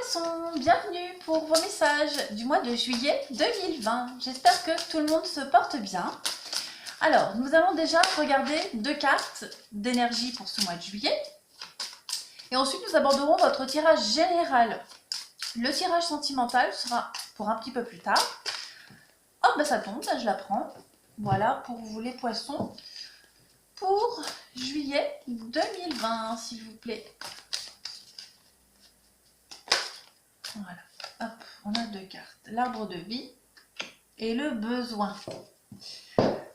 Poissons, bienvenue pour vos messages du mois de juillet 2020. J'espère que tout le monde se porte bien. Alors, nous allons déjà regarder deux cartes d'énergie pour ce mois de juillet. Et ensuite, nous aborderons votre tirage général. Le tirage sentimental sera pour un petit peu plus tard. Hop, ben ça tombe, ça je la prends. Voilà, pour vous les poissons, pour juillet 2020, s'il vous plaît. Voilà, hop, on a deux cartes. L'arbre de vie et le besoin.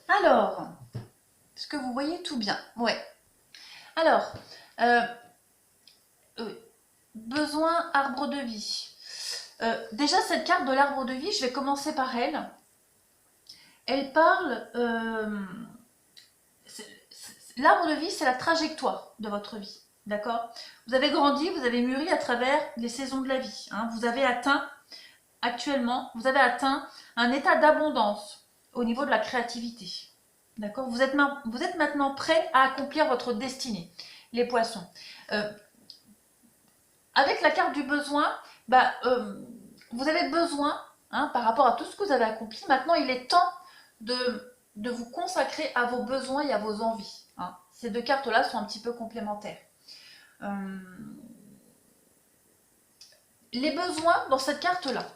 Alors, est-ce que vous voyez tout bien? Ouais. Alors, besoin, arbre de vie. Déjà, cette carte de l'arbre de vie, je vais commencer par elle. Elle parle... l'arbre de vie, c'est la trajectoire de votre vie. D'accord? Vous avez grandi, vous avez mûri à travers les saisons de la vie. Hein. Vous avez atteint, actuellement, vous avez atteint un état d'abondance au niveau de la créativité. D'accord? Vous êtes maintenant prêt à accomplir votre destinée, les poissons. Avec la carte du besoin, vous avez besoin, hein, par rapport à tout ce que vous avez accompli, maintenant il est temps de vous consacrer à vos besoins et à vos envies. Hein. Ces deux cartes-là sont un petit peu complémentaires. Les besoins dans cette carte-là,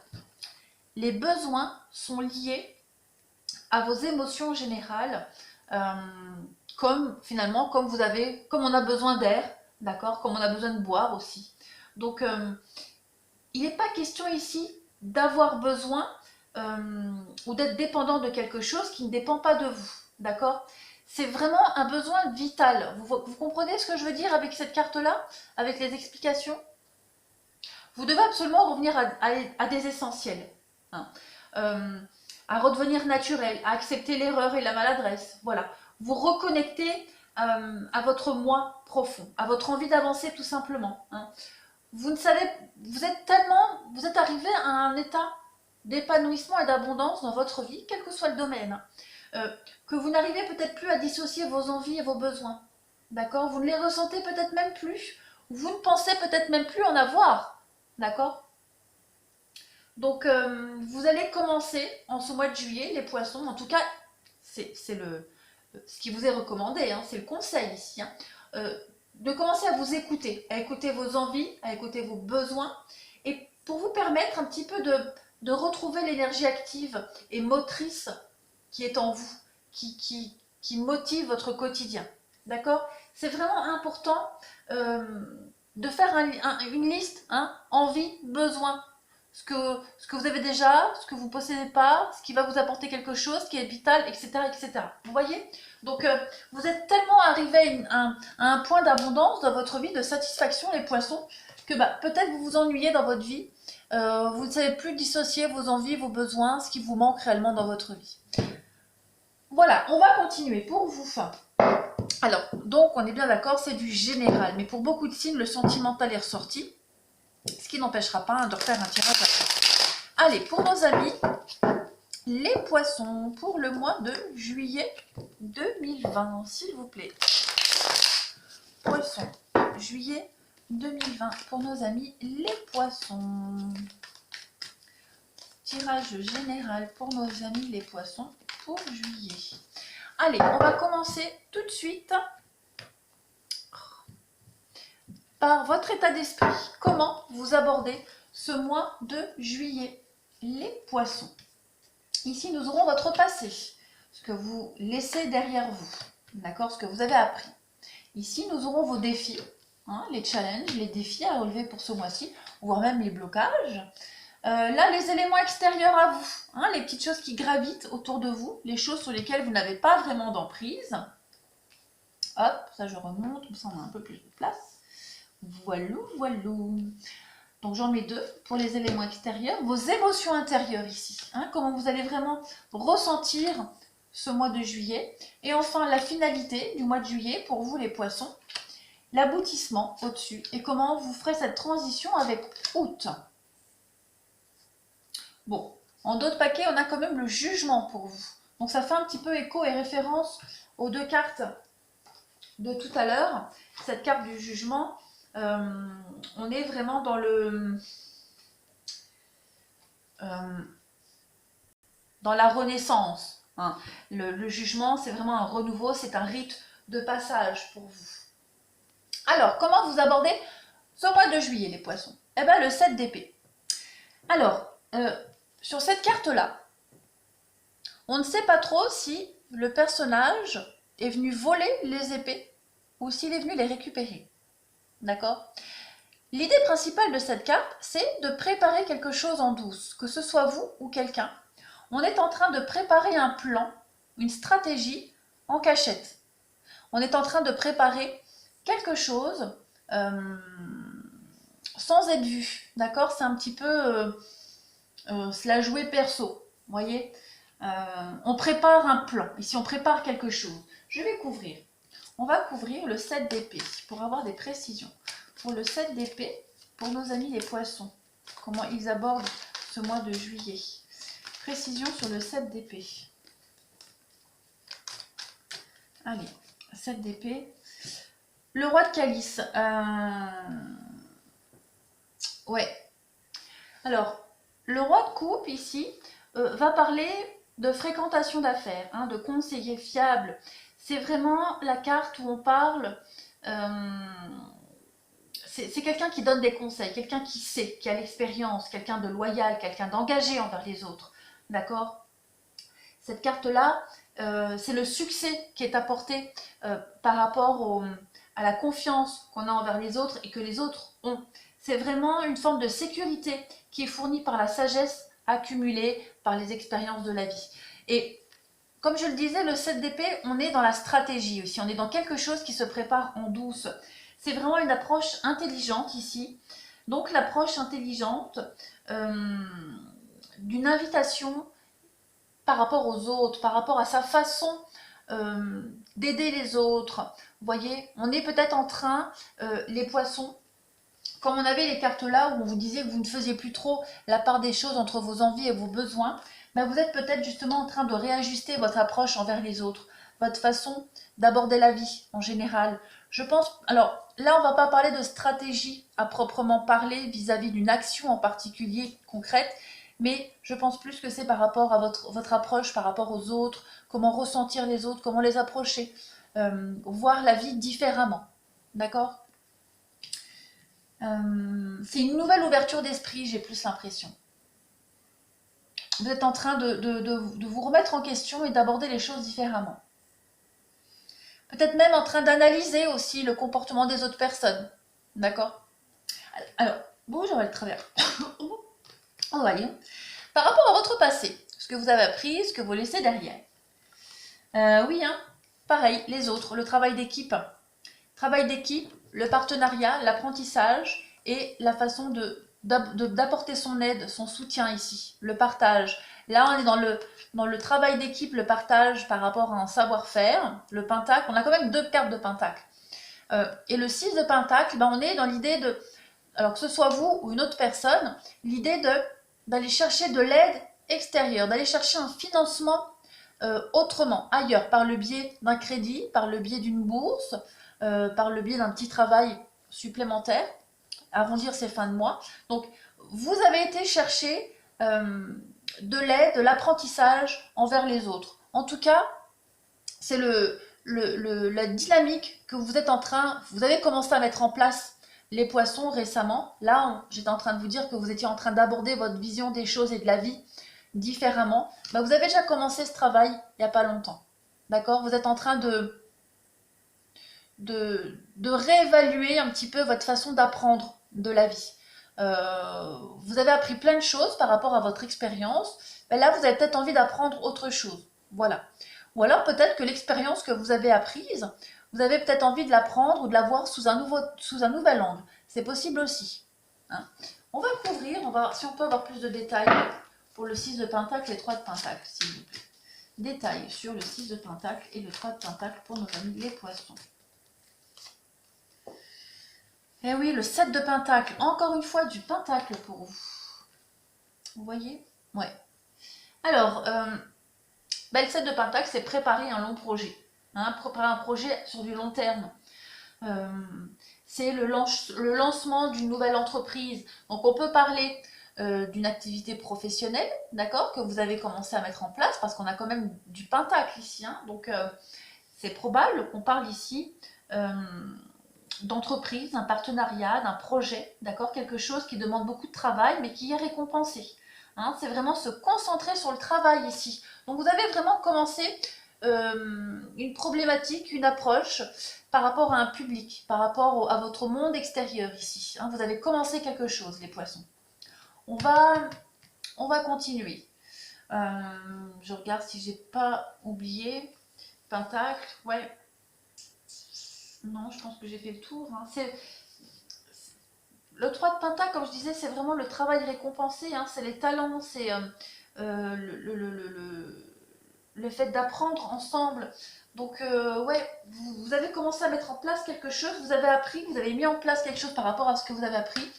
les besoins sont liés à vos émotions générales, comme on a besoin d'air, d'accord, comme on a besoin de boire aussi. Donc, il n'est pas question ici d'avoir besoin ou d'être dépendant de quelque chose qui ne dépend pas de vous, d'accord? C'est vraiment un besoin vital. Vous comprenez ce que je veux dire avec cette carte-là, avec les explications? Vous devez absolument revenir à des essentiels, hein. À redevenir naturel, à accepter l'erreur et la maladresse. Voilà. Vous reconnectez à votre moi profond, à votre envie d'avancer tout simplement. Hein. Vous êtes arrivé à un état d'épanouissement et d'abondance dans votre vie, quel que soit le domaine, que vous n'arrivez peut-être plus à dissocier vos envies et vos besoins. D'accord? Vous ne les ressentez peut-être même plus, vous ne pensez peut-être même plus en avoir. D'accord? Donc, vous allez commencer en ce mois de juillet, les poissons, en tout cas, c'est ce qui vous est recommandé, hein, c'est le conseil ici, hein, de commencer à vous écouter, à écouter vos envies, à écouter vos besoins, et pour vous permettre un petit peu de retrouver l'énergie active et motrice qui est en vous, qui motive votre quotidien. D'accord? C'est vraiment important de faire une liste, hein, envie, besoin. Ce que vous avez déjà, ce que vous ne possédez pas, ce qui va vous apporter quelque chose, ce qui est vital, etc. etc. Vous voyez? Donc, vous êtes tellement arrivé à un point d'abondance dans votre vie, de satisfaction, les poissons, que peut-être vous vous ennuyez dans votre vie. Vous ne savez plus dissocier vos envies, vos besoins, ce qui vous manque réellement dans votre vie. Voilà, on va continuer pour vous. Alors, donc, on est bien d'accord, c'est du général. Mais pour beaucoup de signes, le sentimental est ressorti. Ce qui n'empêchera pas de refaire un tirage après. Allez, pour nos amis, les poissons, pour le mois de juillet 2020, s'il vous plaît. Poissons, juillet 2020, pour nos amis, les poissons. Tirage général pour nos amis, les poissons, pour juillet. Allez, on va commencer tout de suite par votre état d'esprit. Comment vous abordez ce mois de juillet, les poissons? Ici, nous aurons votre passé, ce que vous laissez derrière vous, d'accord, ce que vous avez appris. Ici, nous aurons vos défis, hein, les challenges, les défis à relever pour ce mois-ci, voire même les blocages. Là, les éléments extérieurs à vous, hein, les petites choses qui gravitent autour de vous, les choses sur lesquelles vous n'avez pas vraiment d'emprise. Hop, ça je remonte, comme ça on a un peu plus de place. Voilou, voilou. Donc j'en mets deux pour les éléments extérieurs. Vos émotions intérieures ici. Hein, comment vous allez vraiment ressentir ce mois de juillet. Et enfin la finalité du mois de juillet pour vous les poissons. L'aboutissement au-dessus. Et comment vous ferez cette transition avec août. Bon, en d'autres paquets, on a quand même le jugement pour vous. Donc ça fait un petit peu écho et référence aux deux cartes de tout à l'heure. Cette carte du jugement. On est vraiment dans le... euh, dans la renaissance. Hein. Le jugement, c'est vraiment un renouveau, c'est un rite de passage pour vous. Alors, comment vous abordez ce mois de juillet, les poissons? Eh bien, le 7 d'épée. Alors, sur cette carte-là, on ne sait pas trop si le personnage est venu voler les épées ou s'il est venu les récupérer. D'accord? L'idée principale de cette carte, c'est de préparer quelque chose en douce, que ce soit vous ou quelqu'un. On est en train de préparer un plan, une stratégie en cachette. On est en train de préparer quelque chose sans être vu. D'accord? C'est un petit peu se la jouer perso. Vous voyez? On prépare un plan. Ici, on prépare quelque chose. Je vais couvrir. On va couvrir le 7 d'épée pour avoir des précisions. Pour le 7 d'épée, pour nos amis les poissons, comment ils abordent ce mois de juillet. Précision sur le 7 d'épée. Allez, 7 d'épée. Le roi de calice. Ouais. Alors, le roi de coupe ici va parler de fréquentation d'affaires, hein, de conseiller fiable. C'est vraiment la carte où on parle. C'est quelqu'un qui donne des conseils, quelqu'un qui sait, qui a l'expérience, quelqu'un de loyal, quelqu'un d'engagé envers les autres. D'accord? Cette carte-là, c'est le succès qui est apporté par rapport à la confiance qu'on a envers les autres et que les autres ont. C'est vraiment une forme de sécurité qui est fournie par la sagesse accumulée par les expériences de la vie. Et comme je le disais, le 7 d'épée, on est dans la stratégie aussi, on est dans quelque chose qui se prépare en douce. C'est vraiment une approche intelligente ici. Donc l'approche intelligente d'une invitation par rapport aux autres, par rapport à sa façon d'aider les autres. Vous voyez, on est peut-être en train, les poissons, comme on avait les cartes là où on vous disait que vous ne faisiez plus trop la part des choses entre vos envies et vos besoins, ben vous êtes peut-être justement en train de réajuster votre approche envers les autres, votre façon d'aborder la vie en général. Je pense, alors là on ne va pas parler de stratégie à proprement parler vis-à-vis d'une action en particulier concrète, mais je pense plus que c'est par rapport à votre approche, par rapport aux autres, comment ressentir les autres, comment les approcher, voir la vie différemment. D'accord? C'est une nouvelle ouverture d'esprit, j'ai plus l'impression. Vous êtes en train de vous remettre en question et d'aborder les choses différemment. Peut-être même en train d'analyser aussi le comportement des autres personnes. D'accord? Alors, bonjour le travers. On va lire. Par rapport à votre passé, ce que vous avez appris, ce que vous laissez derrière. Oui, hein, pareil, les autres, le travail d'équipe. Travail d'équipe, le partenariat, l'apprentissage et la façon d'apporter son aide, son soutien ici, le partage. Là, on est dans le travail d'équipe, le partage par rapport à un savoir-faire, le pentacle. On a quand même deux cartes de pentacle. Et le 6 de pentacle, ben, on est dans l'idée de, alors que ce soit vous ou une autre personne, l'idée d'aller chercher de l'aide extérieure, d'aller chercher un financement autrement, ailleurs, par le biais d'un crédit, par le biais d'une bourse, par le biais d'un petit travail supplémentaire, arrondir ses fins de mois. Donc, vous avez été chercher de l'aide, de l'apprentissage envers les autres. En tout cas, c'est la dynamique que vous êtes en train, vous avez commencé à mettre en place les poissons récemment. Là, j'étais en train de vous dire que vous étiez en train d'aborder votre vision des choses et de la vie différemment. Bah, vous avez déjà commencé ce travail il n'y a pas longtemps. D'accord? Vous êtes en train de réévaluer un petit peu votre façon d'apprendre de la vie. Vous avez appris plein de choses par rapport à votre expérience. Ben là, vous avez peut-être envie d'apprendre autre chose. Voilà. Ou alors peut-être que l'expérience que vous avez apprise, vous avez peut-être envie de l'apprendre ou de la voir sous un nouvel angle. C'est possible aussi. Hein. On va couvrir, si on peut avoir plus de détails pour le 6 de pentacle et le 3 de pentacle, s'il vous plaît. Détails sur le 6 de pentacle et le 3 de pentacle pour nos amis les poissons. Eh oui, le 7 de pentacle, encore une fois du pentacle pour vous. Vous voyez? Ouais. Alors, le 7 de pentacle, c'est préparer un long projet. Hein, préparer un projet sur du long terme. C'est le lancement d'une nouvelle entreprise. Donc on peut parler d'une activité professionnelle, d'accord, que vous avez commencé à mettre en place, parce qu'on a quand même du pentacle ici, hein, donc c'est probable qu'on parle ici euh, d'entreprise, d'un partenariat, d'un projet, d'accord, quelque chose qui demande beaucoup de travail, mais qui est récompensé. Hein, c'est vraiment se concentrer sur le travail ici. Donc vous avez vraiment commencé une problématique, une approche par rapport à un public, par rapport à votre monde extérieur ici. Hein, vous avez commencé quelque chose, les poissons. On va continuer. Je regarde si j'ai pas oublié. Pentacle, ouais. Non, je pense que j'ai fait le tour. Hein. Le 3 de Pentacle, comme je disais, c'est vraiment le travail récompensé. Hein. C'est les talents, c'est le fait d'apprendre ensemble. Donc, ouais, vous avez commencé à mettre en place quelque chose, vous avez appris, vous avez mis en place quelque chose par rapport à ce que vous avez appris.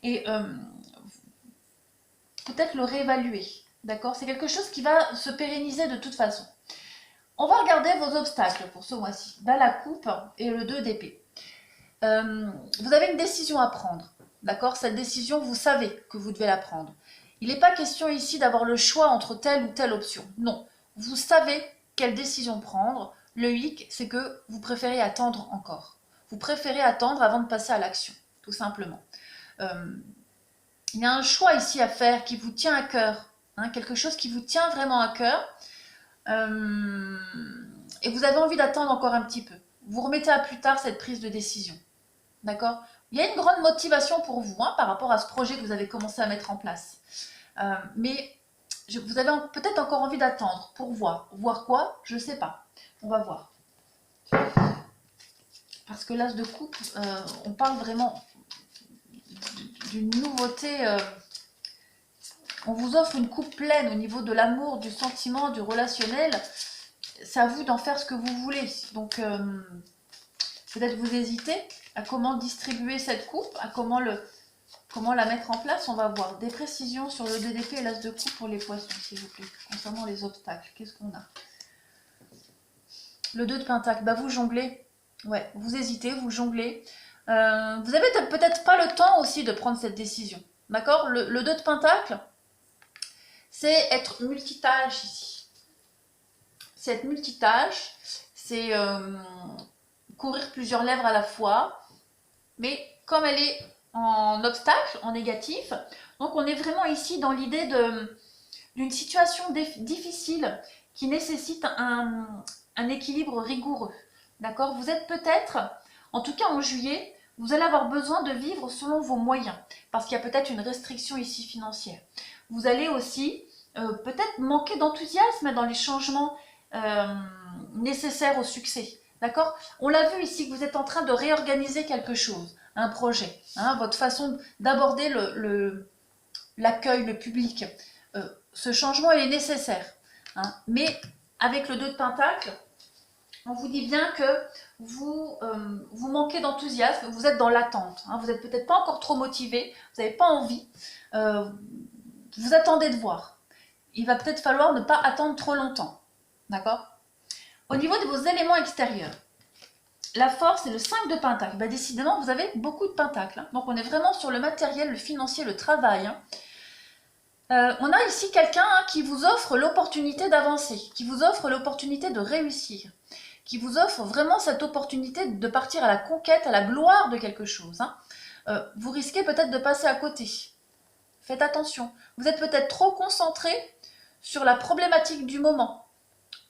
Et peut-être le réévaluer. D'accord? C'est quelque chose qui va se pérenniser de toute façon. On va regarder vos obstacles pour ce mois-ci. Là, la coupe et le 2 d'épée. Vous avez une décision à prendre. D'accord? Cette décision, vous savez que vous devez la prendre. Il n'est pas question ici d'avoir le choix entre telle ou telle option. Non. Vous savez quelle décision prendre. Le hic, c'est que vous préférez attendre encore. Vous préférez attendre avant de passer à l'action, tout simplement. Il y a un choix ici à faire qui vous tient à cœur. Hein, quelque chose qui vous tient vraiment à cœur. Et vous avez envie d'attendre encore un petit peu. Vous remettez à plus tard cette prise de décision. D'accord? Il y a une grande motivation pour vous hein, par rapport à ce projet que vous avez commencé à mettre en place. Mais vous avez peut-être encore envie d'attendre pour voir. Voir quoi? Je ne sais pas. On va voir. Parce que l'as de coupe, on parle vraiment d'une nouveauté. On vous offre une coupe pleine au niveau de l'amour, du sentiment, du relationnel. C'est à vous d'en faire ce que vous voulez. Donc, peut-être vous hésitez à comment distribuer cette coupe, à comment la mettre en place. On va voir des précisions sur le DDP et l'as de coupe pour les poissons, s'il vous plaît, concernant les obstacles. Qu'est-ce qu'on a? Le 2 de pentacle, bah vous jonglez. Ouais, vous hésitez, vous jonglez. Vous avez peut-être pas le temps aussi de prendre cette décision. D'accord? Le 2 de pentacle, c'est être multitâche ici. C'est être multitâche, c'est courir plusieurs lèvres à la fois, mais comme elle est en obstacle, en négatif, donc on est vraiment ici dans l'idée d'une situation difficile qui nécessite un équilibre rigoureux. D'accord? Vous êtes peut-être, en tout cas en juillet, vous allez avoir besoin de vivre selon vos moyens, parce qu'il y a peut-être une restriction ici financière. Vous allez aussi peut-être manquer d'enthousiasme dans les changements nécessaires au succès. D'accord? On l'a vu ici que vous êtes en train de réorganiser quelque chose, un projet, hein, votre façon d'aborder l'accueil, le public. Ce changement, il est nécessaire. Hein, mais avec le 2 de Pentacle, on vous dit bien que vous manquez d'enthousiasme, vous êtes dans l'attente. Hein, vous n'êtes peut-être pas encore trop motivé, vous n'avez pas envie. Vous attendez de voir. Il va peut-être falloir ne pas attendre trop longtemps. D'accord? Au niveau de vos éléments extérieurs, la force et le 5 de pentacle. Bah, décidément, vous avez beaucoup de pentacles. Hein. Donc, on est vraiment sur le matériel, le financier, le travail. Hein. On a ici quelqu'un hein, qui vous offre l'opportunité d'avancer, qui vous offre l'opportunité de réussir, qui vous offre vraiment cette opportunité de partir à la conquête, à la gloire de quelque chose. Hein. Vous risquez peut-être de passer à côté. Faites attention. Vous êtes peut-être trop concentré sur la problématique du moment,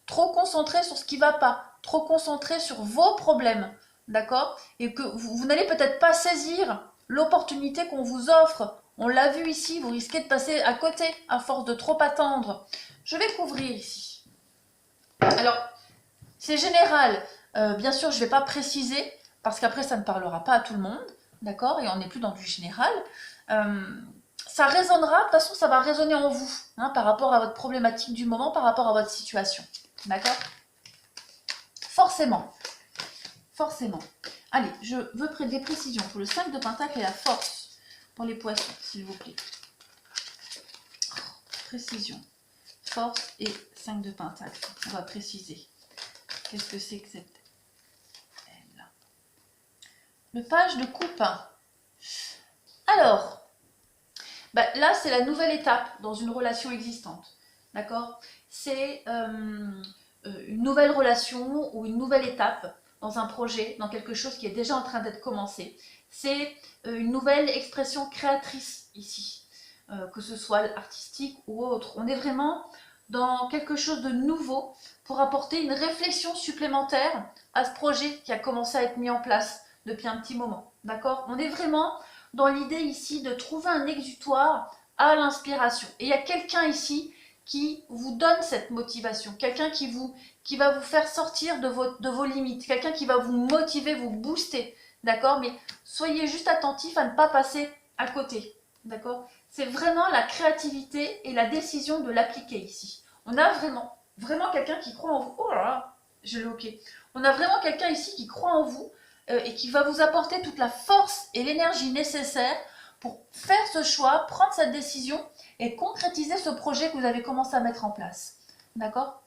trop concentré sur ce qui ne va pas, trop concentré sur vos problèmes, d'accord? Et que vous n'allez peut-être pas saisir l'opportunité qu'on vous offre. On l'a vu ici, vous risquez de passer à côté à force de trop attendre. Je vais couvrir ici. Alors, c'est général. Bien sûr, je ne vais pas préciser, parce qu'après, ça ne parlera pas à tout le monde, d'accord? Et on n'est plus dans du général. Ça résonnera, de toute façon, ça va résonner en vous, hein, par rapport à votre problématique du moment, par rapport à votre situation. D'accord? Forcément. Forcément. Allez, je veux des précisions pour le 5 de pentacle et la force pour les poissons, s'il vous plaît. Précision. Force et 5 de pentacle. On va préciser. Qu'est-ce que c'est que cette aile-là? Le page de coupe. Alors, Bah, là, c'est la nouvelle étape dans une relation existante. D'accord? C'est une nouvelle relation ou une nouvelle étape dans un projet, dans quelque chose qui est déjà en train d'être commencé. C'est une nouvelle expression créatrice ici, que ce soit artistique ou autre. On est vraiment dans quelque chose de nouveau pour apporter une réflexion supplémentaire à ce projet qui a commencé à être mis en place depuis un petit moment. D'accord? On est vraiment dans l'idée ici de trouver un exutoire à l'inspiration. Et il y a quelqu'un ici qui vous donne cette motivation, quelqu'un qui va vous faire sortir de vos limites, quelqu'un qui va vous motiver, vous booster, d'accord? Mais soyez juste attentifs à ne pas passer à côté, d'accord? C'est vraiment la créativité et la décision de l'appliquer ici. On a vraiment quelqu'un qui croit en vous. Oh là là, je l'ai ok. On a vraiment quelqu'un ici qui croit en vous et qui va vous apporter toute la force et l'énergie nécessaire pour faire ce choix, prendre cette décision et concrétiser ce projet que vous avez commencé à mettre en place. D'accord?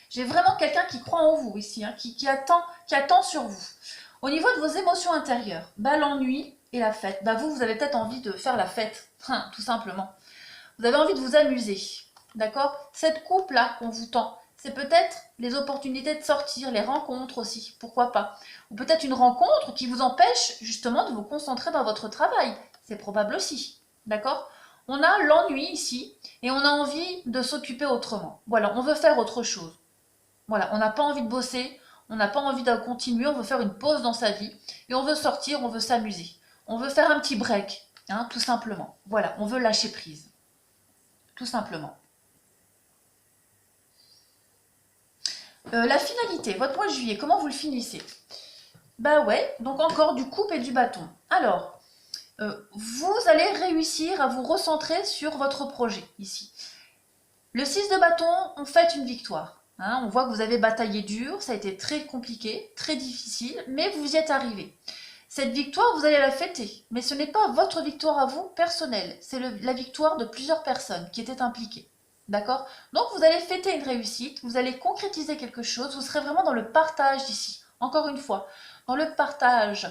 J'ai vraiment quelqu'un qui croit en vous ici, hein, qui attend sur vous. Au niveau de vos émotions intérieures, bah, l'ennui et la fête, bah, vous avez peut-être envie de faire la fête, tout simplement. Vous avez envie de vous amuser, d'accord? Cette coupe-là qu'on vous tend, c'est peut-être les opportunités de sortir, les rencontres aussi, pourquoi pas. Ou peut-être une rencontre qui vous empêche justement de vous concentrer dans votre travail, c'est probable aussi, d'accord? On a l'ennui ici et on a envie de s'occuper autrement. Voilà, on veut faire autre chose. Voilà, on n'a pas envie de bosser, on n'a pas envie de continuer, on veut faire une pause dans sa vie et on veut sortir, on veut s'amuser. On veut faire un petit break, hein, tout simplement. Voilà, on veut lâcher prise, tout simplement. La finalité, votre mois de juillet, comment vous le finissez? Bah ouais, donc encore du coupe et du bâton. Alors, vous allez réussir à vous recentrer sur votre projet ici. Le 6 de bâton, on fête une victoire. Hein, on voit que vous avez bataillé dur, ça a été très compliqué, très difficile, mais vous y êtes arrivé. Cette victoire, vous allez la fêter, mais ce n'est pas votre victoire à vous personnelle, c'est la victoire de plusieurs personnes qui étaient impliquées. D'accord? Donc vous allez fêter une réussite, vous allez concrétiser quelque chose, vous serez vraiment dans le partage ici. Encore une fois, dans le partage.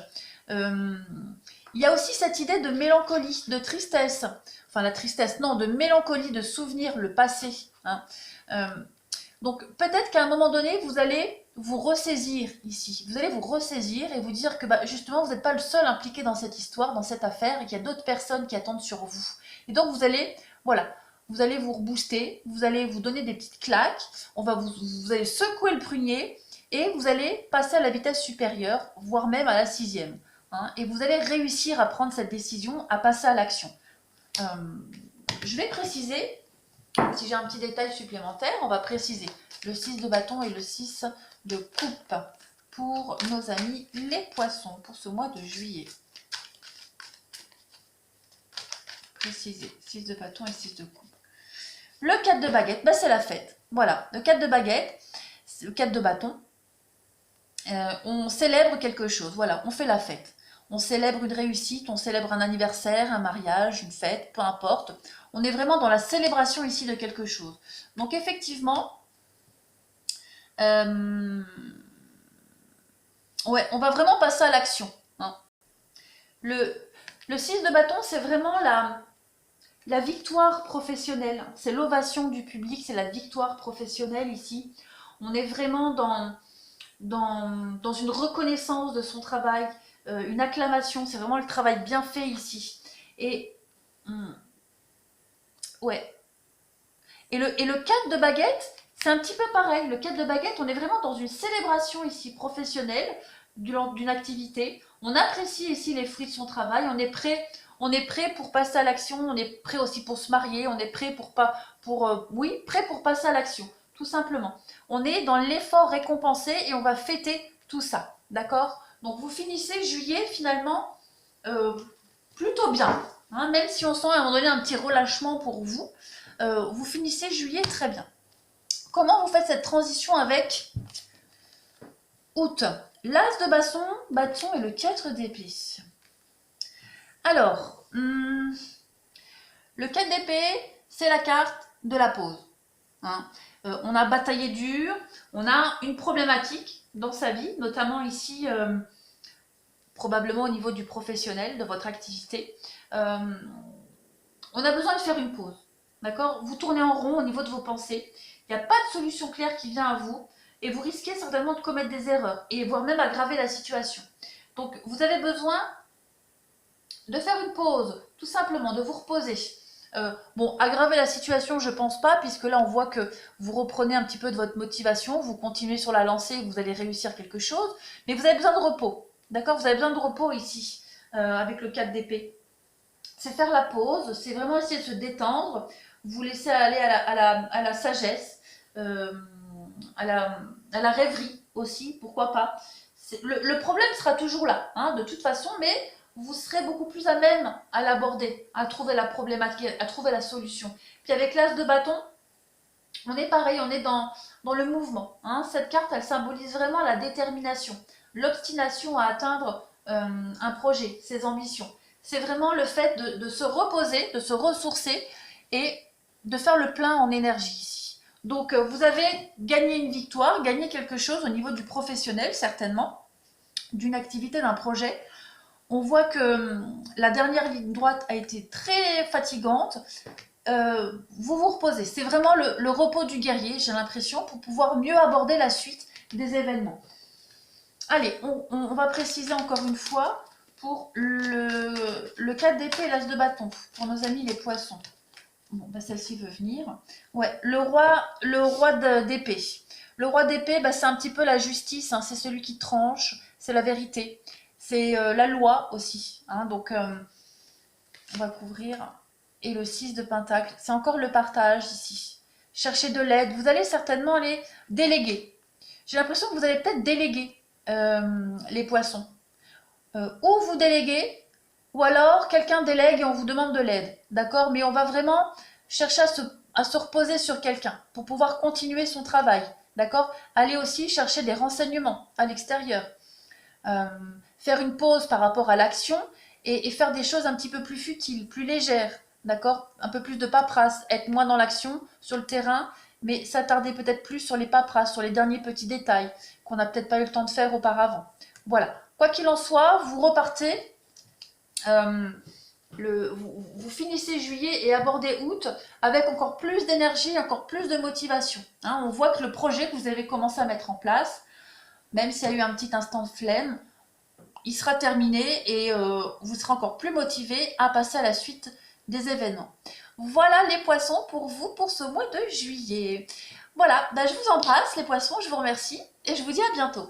Il y a aussi cette idée de mélancolie, de tristesse. Enfin, la tristesse, non, de mélancolie, de souvenir, le passé. Hein. Donc peut-être qu'à un moment donné, vous allez vous ressaisir ici. Vous allez vous ressaisir et vous dire que bah, justement, vous n'êtes pas le seul impliqué dans cette histoire, dans cette affaire, et qu'il y a d'autres personnes qui attendent sur vous. Et donc vous allez, voilà, vous allez vous rebooster, vous allez vous donner des petites claques, vous allez secouer le prunier et vous allez passer à la vitesse supérieure, voire même à la 6e. Hein, et vous allez réussir à prendre cette décision, à passer à l'action. Je vais préciser, si j'ai un petit détail supplémentaire, on va préciser le 6 de bâton et le 6 de coupe pour nos amis les poissons pour ce mois de juillet. Préciser, 6 de bâton et 6 de coupe. Le 4 de baguette, bah c'est la fête. Voilà, le 4 de baguette, le 4 de bâton, on célèbre quelque chose, voilà, on fait la fête. On célèbre une réussite, on célèbre un anniversaire, un mariage, une fête, peu importe. On est vraiment dans la célébration ici de quelque chose. Donc effectivement, ouais, on va vraiment passer à l'action. Hein. Le 6 de bâton, c'est vraiment la victoire professionnelle. C'est l'ovation du public, c'est la victoire professionnelle ici. On est vraiment dans une reconnaissance de son travail, une acclamation, c'est vraiment le travail bien fait ici. Et ouais. Et le 4 de baguette, c'est un petit peu pareil. Le 4 de baguette, on est vraiment dans une célébration ici professionnelle d'une activité. On apprécie ici les fruits de son travail, on est prêt pour passer à l'action, on est prêt aussi pour se marier, on est prêt prêt pour passer à l'action, tout simplement. On est dans l'effort récompensé et on va fêter tout ça, d'accord? Donc vous finissez juillet finalement plutôt bien, hein, même si on sent à un moment donné un petit relâchement pour vous, vous finissez juillet très bien. Comment vous faites cette transition avec août? L'as de bâton et le 4 d'épée. Alors, le 4 d'épée, c'est la carte de la pause. Hein. On a bataillé dur, on a une problématique dans sa vie, notamment ici, probablement au niveau du professionnel, de votre activité. On a besoin de faire une pause. D'accord? Vous tournez en rond au niveau de vos pensées. Il n'y a pas de solution claire qui vient à vous. Et vous risquez certainement de commettre des erreurs. Et voire même aggraver la situation. Donc, vous avez besoin de faire une pause. Tout simplement, de vous reposer. Bon, aggraver la situation, je pense pas, puisque là, on voit que vous reprenez un petit peu de votre motivation, vous continuez sur la lancée, vous allez réussir quelque chose, mais vous avez besoin de repos, d'accord? Vous avez besoin de repos ici, avec le 4 d'épée. C'est faire la pause, c'est vraiment essayer de se détendre, vous laisser aller à la sagesse, euh, à, à la rêverie aussi, pourquoi pas. Le problème sera toujours là, hein, de toute façon, mais vous serez beaucoup plus à même à l'aborder, à trouver la problématique, à trouver la solution. Puis avec l'as de bâton, on est pareil, on est dans le mouvement. Hein. Cette carte, elle symbolise vraiment la détermination, l'obstination à atteindre un projet, ses ambitions. C'est vraiment le fait de se reposer, de se ressourcer et de faire le plein en énergie ici. Donc vous avez gagné une victoire, gagné quelque chose au niveau du professionnel certainement, d'une activité, d'un projet. On voit que la dernière ligne droite a été très fatigante. Vous vous reposez. C'est vraiment le repos du guerrier, j'ai l'impression, pour pouvoir mieux aborder la suite des événements. Allez, on va préciser encore une fois pour le 4 d'épée et l'as de bâton, pour nos amis les poissons. Bon, bah celle-ci veut venir. Ouais, le roi d'épée. Le roi d'épée, bah, c'est un petit peu la justice, hein, c'est celui qui tranche, c'est la vérité. C'est la loi aussi. Hein, donc, on va couvrir. Et le 6 de pentacle, c'est encore le partage ici. Chercher de l'aide. Vous allez certainement aller déléguer. J'ai l'impression que vous allez peut-être déléguer les poissons. Ou vous déléguez, ou alors quelqu'un délègue et on vous demande de l'aide. D'accord? Mais on va vraiment chercher à se reposer sur quelqu'un pour pouvoir continuer son travail. D'accord? Aller aussi chercher des renseignements à l'extérieur. Faire une pause par rapport à l'action et faire des choses un petit peu plus futiles, plus légères. D'accord? Un peu plus de paperasse, être moins dans l'action, sur le terrain, mais s'attarder peut-être plus sur les paperasses, sur les derniers petits détails qu'on n'a peut-être pas eu le temps de faire auparavant. Voilà. Quoi qu'il en soit, vous repartez, vous finissez juillet et abordez août avec encore plus d'énergie, encore plus de motivation. Hein, on voit que le projet que vous avez commencé à mettre en place, même s'il y a eu un petit instant de flemme, il sera terminé et vous serez encore plus motivé à passer à la suite des événements. Voilà les poissons pour vous pour ce mois de juillet. Voilà, bah, je vous embrasse les poissons, je vous remercie et je vous dis à bientôt.